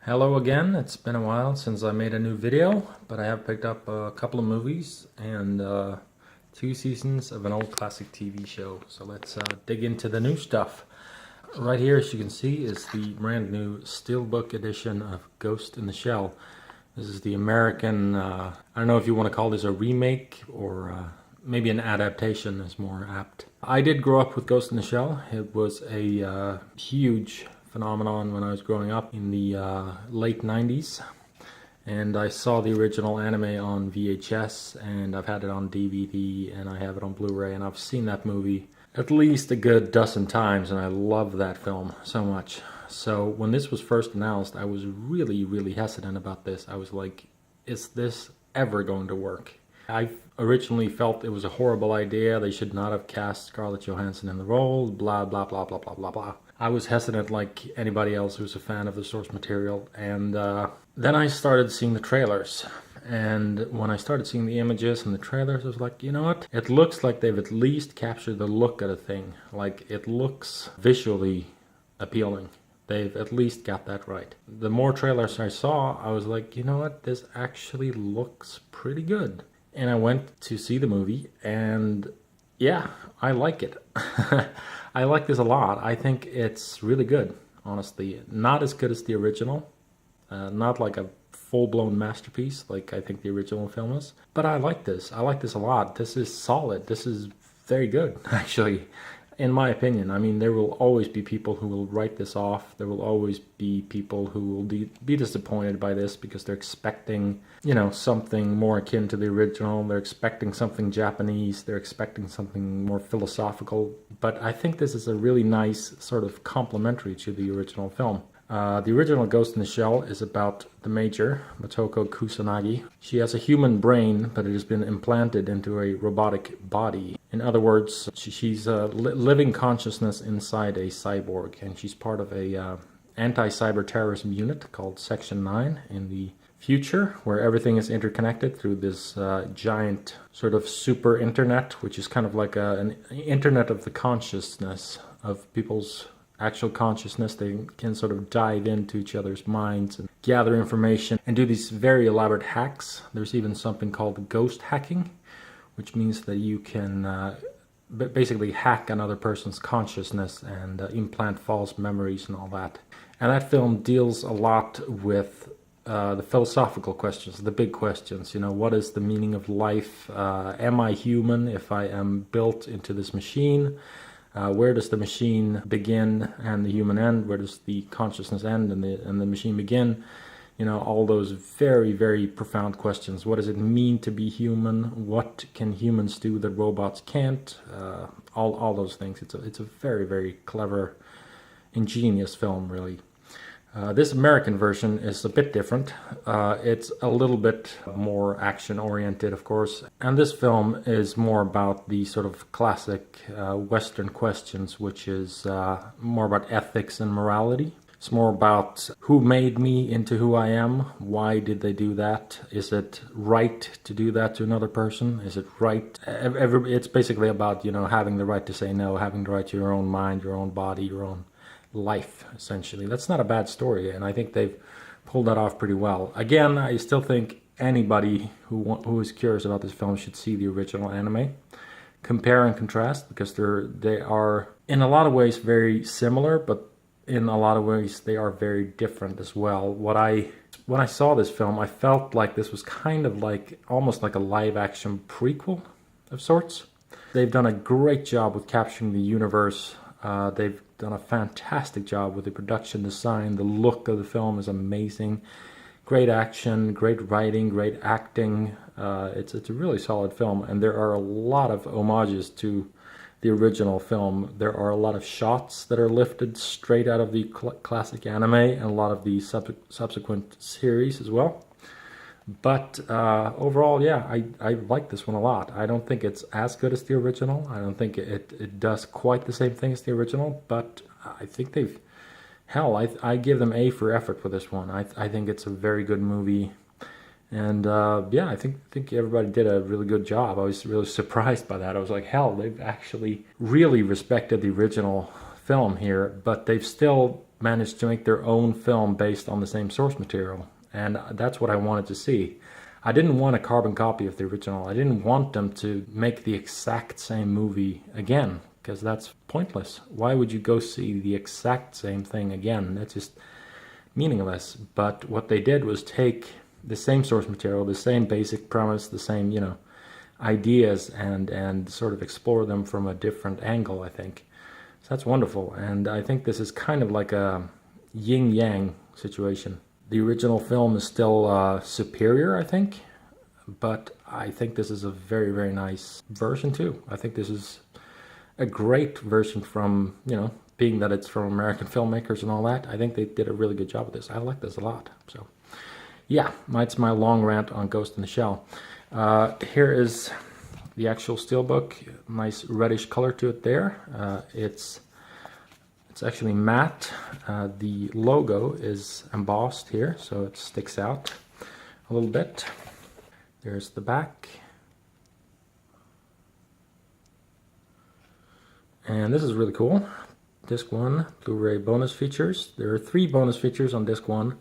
Hello again. It's been a while since I made a new video, but I have picked up a couple of movies and 2 seasons of an old classic TV show. So let's dig into the new stuff. Right here, as you can see, is the brand new Steelbook edition of Ghost in the Shell. This is the American, I don't know if you want to call this a remake or maybe an adaptation is more apt. I did grow up with Ghost in the Shell. It was a huge phenomenon when I was growing up in the late 90s, and I saw the original anime on VHS, and I've had it on DVD, and I have it on Blu-ray, and I've seen that movie at least a good dozen times, and I love that film so much. So when this was first announced, I was really hesitant about this. I was like, is this ever going to work? I originally felt it was a horrible idea. They should not have cast Scarlett Johansson in the role, blah blah blah blah blah blah blah. I was hesitant like anybody else who's a fan of the source material, and then I started seeing the trailers. And when I started seeing the images and the trailers, I was like, you know what? It looks like they've at least captured the look of the thing. Like, it looks visually appealing. They've at least got that right. The more trailers I saw, I was like, you know what? This actually looks pretty good. And I went to see the movie, and yeah, I like it. I like this a lot. I think it's really good, honestly. Not as good as the original. Not like a full-blown masterpiece like I think the original film is. But I like this. I like this a lot. This is solid. This is very good, actually, in my opinion. I mean, there will always be people who will write this off. There will always be people who will be disappointed by this because they're expecting, you know, something more akin to the original. They're expecting something Japanese. They're expecting something more philosophical. But I think this is a really nice sort of complementary to the original film. The original Ghost in the Shell is about the Major, Motoko Kusanagi. She has a human brain, but it has been implanted into a robotic body. In other words, she's a living consciousness inside a cyborg, and she's part of a anti-cyber terrorism unit called Section 9 in the future, where everything is interconnected through this giant sort of super internet, which is kind of like an internet of the consciousness of people's actual consciousness. They can sort of dive into each other's minds and gather information and do these very elaborate hacks. There's even something called ghost hacking, which means that you can basically hack another person's consciousness and implant false memories and all that. And that film deals a lot with the philosophical questions, the big questions. You know, what is the meaning of life? Am I human if I am built into this machine? Where does the machine begin and the human end? Where does the consciousness end and the machine begin? You know, all those very profound questions. What does it mean to be human? What can humans do that robots can't? All those things. It's a very clever, ingenious film, really. This American version is a bit different. It's a little bit more action-oriented, of course. And this film is more about the sort of classic Western questions, which is more about ethics and morality. It's more about who made me into who I am? Why did they do that? Is it right to do that to another person? Is it right? It's basically about, you know, having the right to say no, having the right to your own mind, your own body, your own life, essentially. That's not a bad story, and I think they've pulled that off pretty well. Again, I still think anybody who is curious about this film should see the original anime. Compare and contrast, because they are in a lot of ways very similar, but in a lot of ways they are very different as well. When I saw this film, I felt like this was kind of like almost like a live-action prequel of sorts. They've done a great job with capturing the universe. They've done a fantastic job with the production design. The look of the film is amazing. Great action, great writing, great acting. It's a really solid film, and there are a lot of homages to the original film. There are a lot of shots that are lifted straight out of the classic anime and a lot of the subsequent series as well. But overall, yeah, I like this one a lot. I don't think it's as good as the original. I don't think it does quite the same thing as the original, but I think they've... Hell, I give them A for effort for this one. I think it's a very good movie. And yeah, I think everybody did a really good job. I was really surprised by that. I was like, hell, they've actually really respected the original film here, but they've still managed to make their own film based on the same source material. And that's what I wanted to see. I didn't want a carbon copy of the original. I didn't want them to make the exact same movie again, because that's pointless. Why would you go see the exact same thing again? That's just meaningless. But what they did was take the same source material, the same basic premise, the same, ideas, and sort of explore them from a different angle, I think. So that's wonderful. And I think this is kind of like a yin-yang situation. The original film is still superior, I think, but I think this is a very, very nice version too. I think this is a great version from, being that it's from American filmmakers and all that. I think they did a really good job with this. I like this a lot. So, yeah, that's my long rant on Ghost in the Shell. Here is the actual Steelbook. Nice reddish color to it there. It's actually matte. The logo is embossed here, so it sticks out a little bit. There's the back. And this is really cool. Disc 1, Blu-ray bonus features. There are 3 bonus features on Disc 1,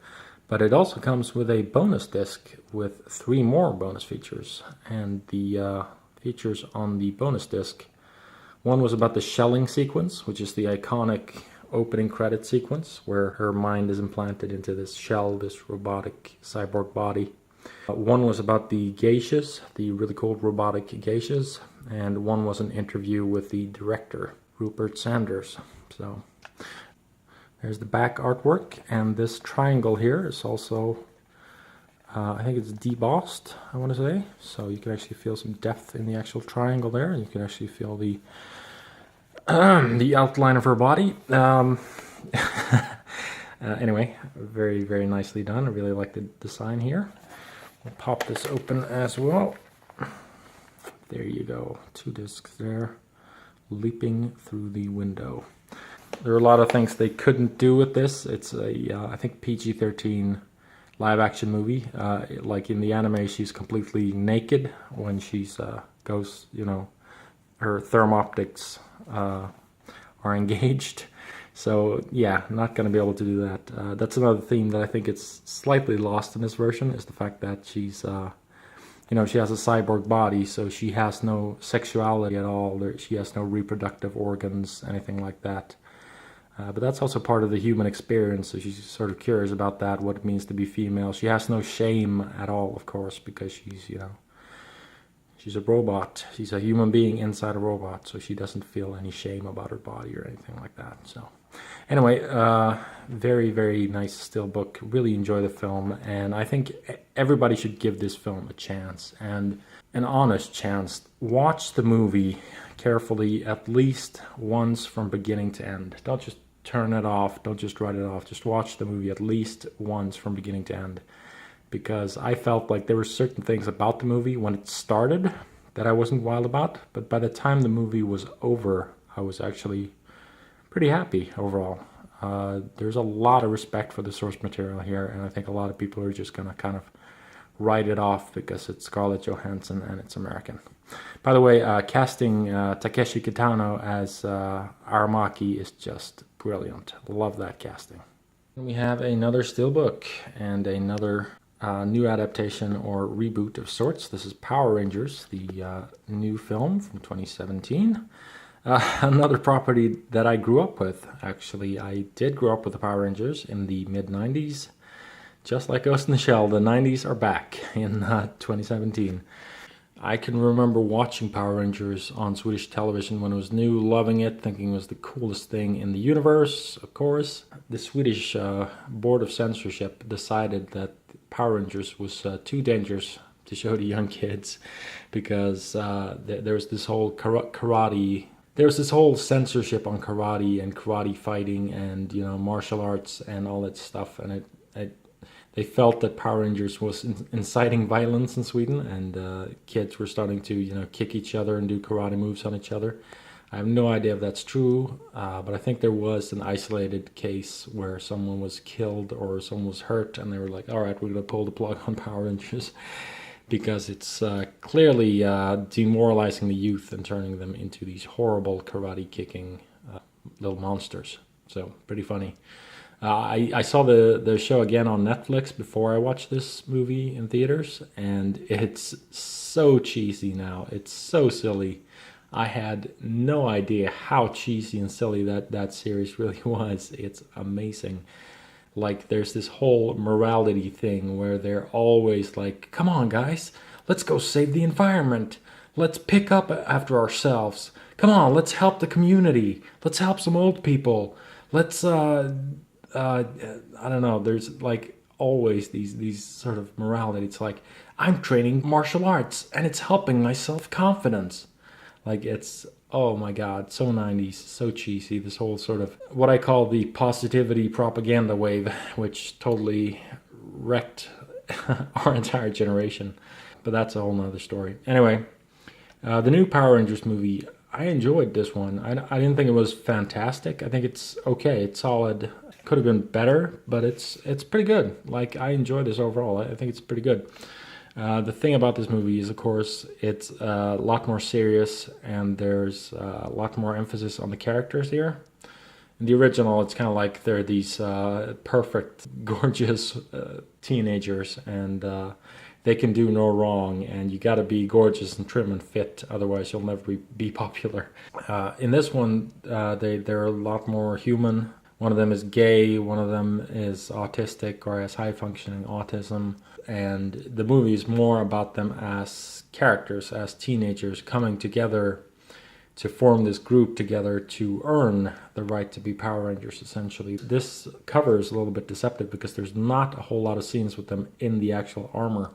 but it also comes with a bonus disc with 3 more bonus features. And the features on the bonus disc, one was about the shelling sequence, which is the iconic opening credit sequence where her mind is implanted into this shell, this robotic cyborg body. One was about the geishas, the really cool robotic geishas, and one was an interview with the director, Rupert Sanders. So there's the back artwork, and this triangle here is also, I think it's debossed, I want to say. So you can actually feel some depth in the actual triangle there, and you can actually feel the outline of her body. Anyway, very, very nicely done. I really like the design here. We'll pop this open as well. There you go. 2 discs there, leaping through the window. There are a lot of things they couldn't do with this. It's a, I think, PG-13 live-action movie. Like in the anime, she's completely naked when she's goes, her thermoptics are engaged. So yeah, not going to be able to do that. That's another theme that I think it's slightly lost in this version, is the fact that she's, she has a cyborg body, so she has no sexuality at all. She has no reproductive organs, anything like that. But that's also part of the human experience, so she's sort of curious about that, what it means to be female. She has no shame at all, of course, because she's, she's a robot. She's a human being inside a robot, so she doesn't feel any shame about her body or anything like that. So anyway, very, very nice Steelbook. Really enjoy the film, and I think everybody should give this film a chance, and an honest chance. Watch the movie carefully at least once from beginning to end. Don't just turn it off. Don't just write it off. Just watch the movie at least once from beginning to end. Because I felt like there were certain things about the movie when it started that I wasn't wild about, but by the time the movie was over, I was actually pretty happy overall. There's a lot of respect for the source material here, and I think a lot of people are just going to kind of write it off because it's Scarlett Johansson and it's American. By the way, casting Takeshi Kitano as Aramaki is just brilliant. Love that casting. We have another Steelbook and another new adaptation or reboot of sorts. This is Power Rangers, the new film from 2017. Another property that I grew up with, actually. I did grow up with the Power Rangers in the mid-90s. Just like Ghost in the Shell, the 90s are back in 2017. I can remember watching Power Rangers on Swedish television when it was new, loving it, thinking it was the coolest thing in the universe, of course. The Swedish Board of Censorship decided that Power Rangers was too dangerous to show to young kids because there was this whole karate... There was this whole censorship on karate and karate fighting and, martial arts and all that stuff, and they felt that Power Rangers was inciting violence in Sweden, and kids were starting to, kick each other and do karate moves on each other. I have no idea if that's true, but I think there was an isolated case where someone was killed or someone was hurt, and they were like, all right, we're going to pull the plug on Power Rangers because it's clearly demoralizing the youth and turning them into these horrible karate kicking little monsters. So, pretty funny. I saw the show again on Netflix before I watched this movie in theaters, and it's so cheesy now. It's so silly. I had no idea how cheesy and silly that series really was. It's amazing. Like, there's this whole morality thing where they're always like, come on, guys, let's go save the environment. Let's pick up after ourselves. Come on, let's help the community. Let's help some old people. Let's, I don't know, there's like always these sort of morality. It's like, I'm training martial arts and it's helping my self-confidence. Like, it's, oh my god, so 90s, so cheesy. This whole sort of what I call the positivity propaganda wave, which totally wrecked our entire generation. But that's a whole nother story. Anyway, the new Power Rangers movie, I enjoyed this one. I didn't think it was fantastic. I think it's okay, it's solid. Could have been better, but it's pretty good. Like, I enjoyed this overall. I think it's pretty good. The thing about this movie is, of course, it's a lot more serious, and there's a lot more emphasis on the characters here. In the original, it's kind of like they're these perfect, gorgeous teenagers, and they can do no wrong, and you got to be gorgeous and trim and fit, otherwise you'll never be popular. In this one, they're a lot more human. One of them is gay, one of them is autistic or has high-functioning autism. And the movie is more about them as characters, as teenagers coming together to form this group together to earn the right to be Power Rangers, essentially. This cover is a little bit deceptive because there's not a whole lot of scenes with them in the actual armor.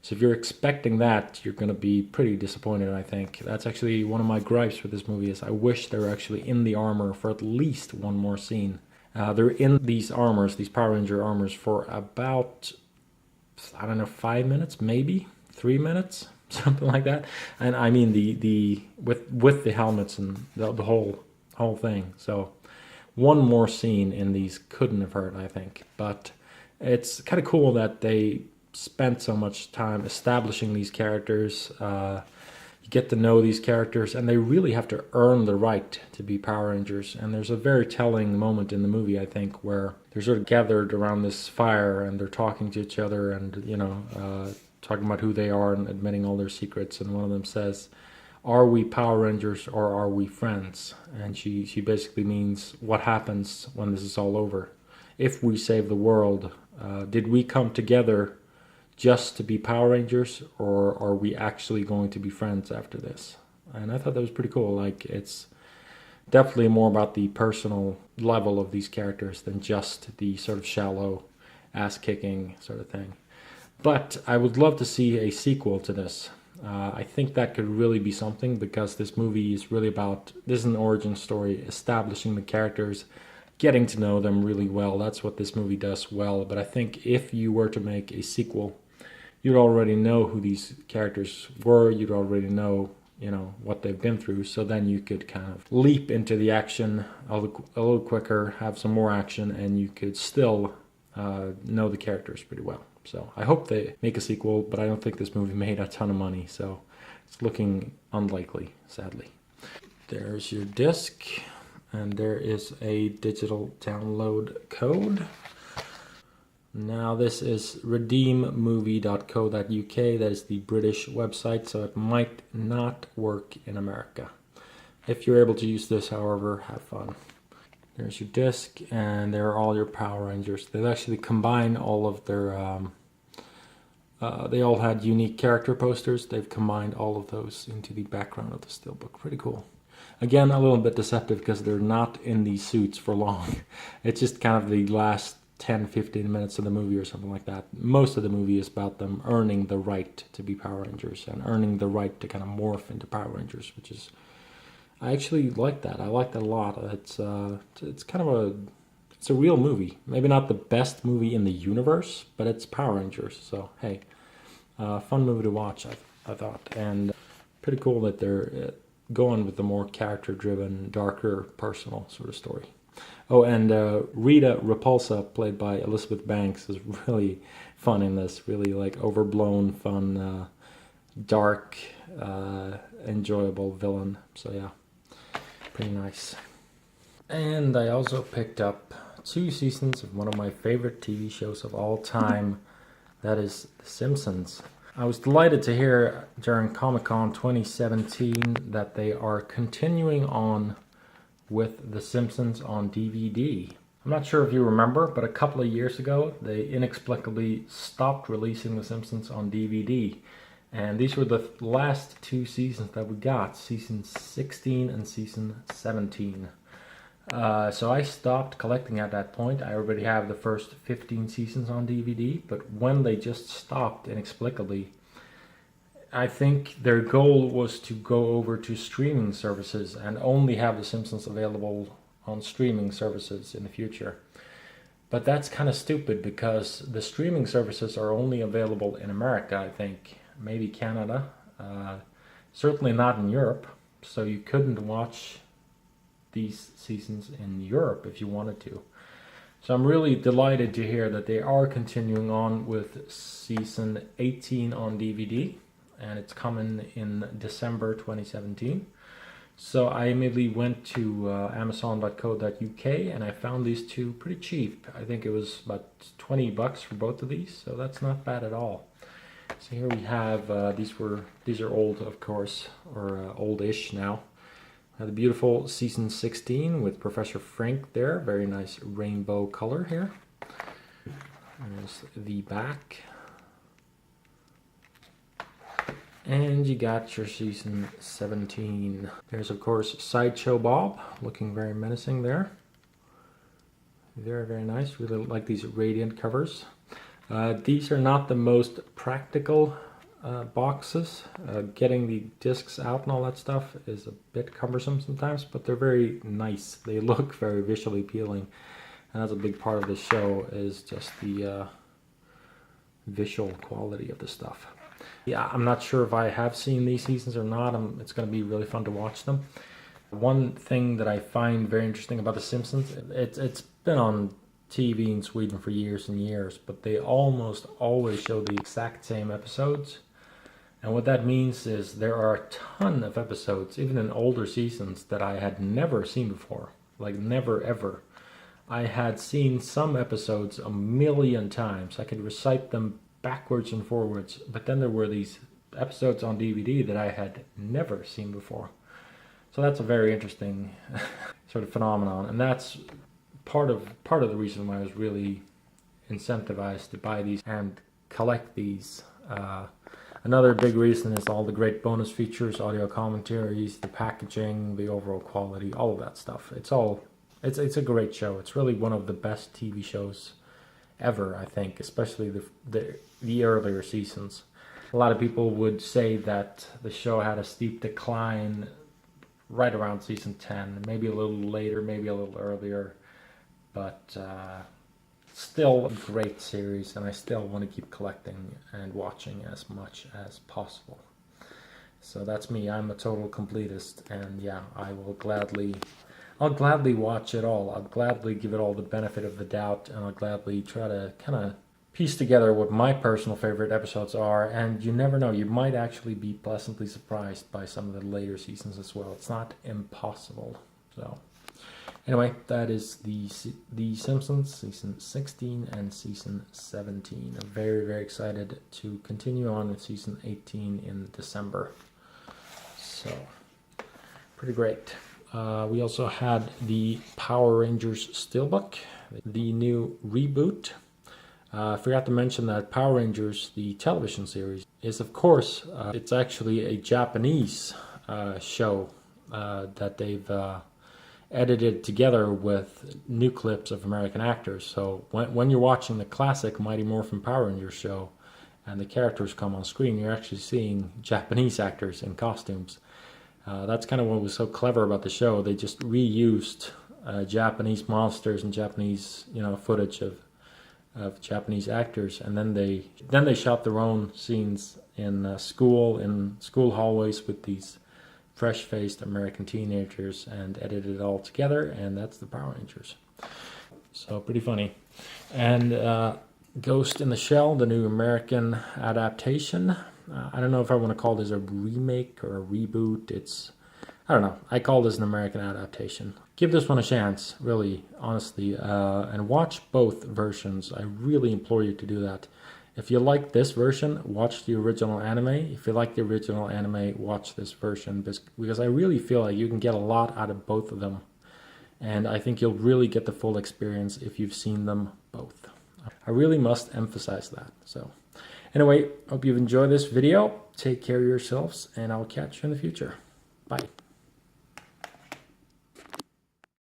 So if you're expecting that, you're going to be pretty disappointed, I think. That's actually one of my gripes with this movie, is I wish they were actually in the armor for at least one more scene. They're in these armors, these Power Ranger armors, for about, I don't know, 5 minutes, maybe 3 minutes, something like that. And I mean the with the helmets and the whole thing. So one more scene in these couldn't have hurt, I think. But it's kind of cool that they spent so much time establishing these characters. You get to know these characters, and they really have to earn the right to be Power Rangers. And there's a very telling moment in the movie, I think, where they're sort of gathered around this fire and they're talking to each other and, you know, talking about who they are and admitting all their secrets. And one of them says, are we Power Rangers or are we friends? And she basically means, what happens when this is all over? If we save the world, did we come together just to be Power Rangers, or are we actually going to be friends after this? And I thought that was pretty cool. Like, it's definitely more about the personal level of these characters than just the sort of shallow ass-kicking sort of thing. But I would love to see a sequel to this. I think that could really be something, because this movie is really about, this is an origin story, establishing the characters, getting to know them really well. That's what this movie does well. But I think if you were to make a sequel, you'd already know who these characters were. You'd already know, you know, what they've been through. So then you could kind of leap into the action a little quicker, have some more action, and you could still know the characters pretty well. So I hope they make a sequel, but I don't think this movie made a ton of money. So it's looking unlikely, sadly. There's your disc, and there is a digital download code. Now this is redeemmovie.co.uk. That is the British website, so it might not work in America. If you're able to use this, however, have fun. There's your disc, and there are all your Power Rangers. They actually combine all of their, they all had unique character posters. They've combined all of those into the background of the Steelbook. Pretty cool. Again, a little bit deceptive because they're not in these suits for long. It's just kind of the last 10-15 minutes of the movie or something like that. Most of the movie is about them earning the right to be Power Rangers and earning the right to kind of morph into Power Rangers, which is, I actually like that. I like that a lot. It's kind of it's a real movie. Maybe not the best movie in the universe, but it's Power Rangers. So hey, fun movie to watch, I thought, and pretty cool that they're going with the more character-driven, darker, personal sort of story. Oh, and Rita Repulsa, played by Elizabeth Banks, is really fun in this. Really, like, overblown, fun, dark, enjoyable villain. So yeah, pretty nice. And I also picked up 2 seasons of one of my favorite TV shows of all time, that is The Simpsons. I was delighted to hear during Comic-Con 2017 that they are continuing on with The Simpsons on DVD. I'm not sure if you remember, but a couple of years ago they inexplicably stopped releasing The Simpsons on DVD. And these were the last 2 seasons that we got, season 16 and season 17. So I stopped collecting at that point. I already have the first 15 seasons on DVD, but when they just stopped inexplicably, I think their goal was to go over to streaming services and only have The Simpsons available on streaming services in the future. But that's kind of stupid because the streaming services are only available in America, I think. Maybe Canada, certainly not in Europe, so you couldn't watch these seasons in Europe if you wanted to. So I'm really delighted to hear that they are continuing on with season 18 on DVD, and it's coming in December 2017. So I immediately went to amazon.co.uk and I found these 2 pretty cheap. I think it was about $20 for both of these, so that's not bad at all. So here we have, these are old, of course, or old-ish now. The beautiful season 16 with Professor Frank there. Very nice rainbow color here. There's the back. And you got your season 17. There's, of course, Sideshow Bob, looking very menacing there. Very, very nice. Really like these radiant covers. These are not the most practical boxes. Getting the discs out and all that stuff is a bit cumbersome sometimes, but they're very nice. They look very visually appealing, and that's a big part of the show, is just the visual quality of the stuff. Yeah, I'm not sure if I have seen these seasons or not. It's going to be really fun to watch them. One thing that I find very interesting about The Simpsons, it's been on TV in Sweden for years and years, but they almost always show the exact same episodes. And what that means is there are a ton of episodes, even in older seasons, that I had never seen before. Like never ever. I had seen some episodes a million times. I could recite them backwards and forwards, but then there were these episodes on DVD that I had never seen before. So that's a very interesting sort of phenomenon, and that's part of the reason why I was really incentivized to buy these and collect these. Another big reason is all the great bonus features, audio commentaries, the packaging, the overall quality, all of that stuff. It's a great show. It's really one of the best TV shows ever, I think, especially the earlier seasons. A lot of people would say that the show had a steep decline right around season 10, maybe a little later, maybe a little earlier, but still a great series, and I still want to keep collecting and watching as much as possible. So that's me. I'm a total completist, and yeah, I'll gladly watch it all. I'll gladly give it all the benefit of the doubt, and I'll gladly try to kind of piece together what my personal favorite episodes are, and you never know, you might actually be pleasantly surprised by some of the later seasons as well. It's not impossible. So anyway, that is the Simpsons season 16 and season 17. I'm very, very excited to continue on with season 18 in December. So pretty great. We also had the Power Rangers Steelbook, the new reboot. I forgot to mention that Power Rangers, the television series, is of course, it's actually a Japanese show that they've edited together with new clips of American actors. So when you're watching the classic Mighty Morphin Power Rangers show and the characters come on screen, you're actually seeing Japanese actors in costumes. That's kind of what was so clever about the show. They just reused Japanese monsters and Japanese, footage of Japanese actors, and then they shot their own scenes in school hallways with these fresh-faced American teenagers and edited it all together, and that's the Power Rangers. So pretty funny. And Ghost in the Shell, the new American adaptation. I don't know if I want to call this a remake or a reboot. I don't know. I call this an American adaptation. give this one a chance, really, honestly, and watch both versions. I really implore you to do that. If you like this version, watch the original anime. If you like the original anime, watch this version, because I really feel like you can get a lot out of both of them. And I think you'll really get the full experience if you've seen them both. I really must emphasize that. So anyway, hope you've enjoyed this video. Take care of yourselves, and I'll catch you in the future. Bye.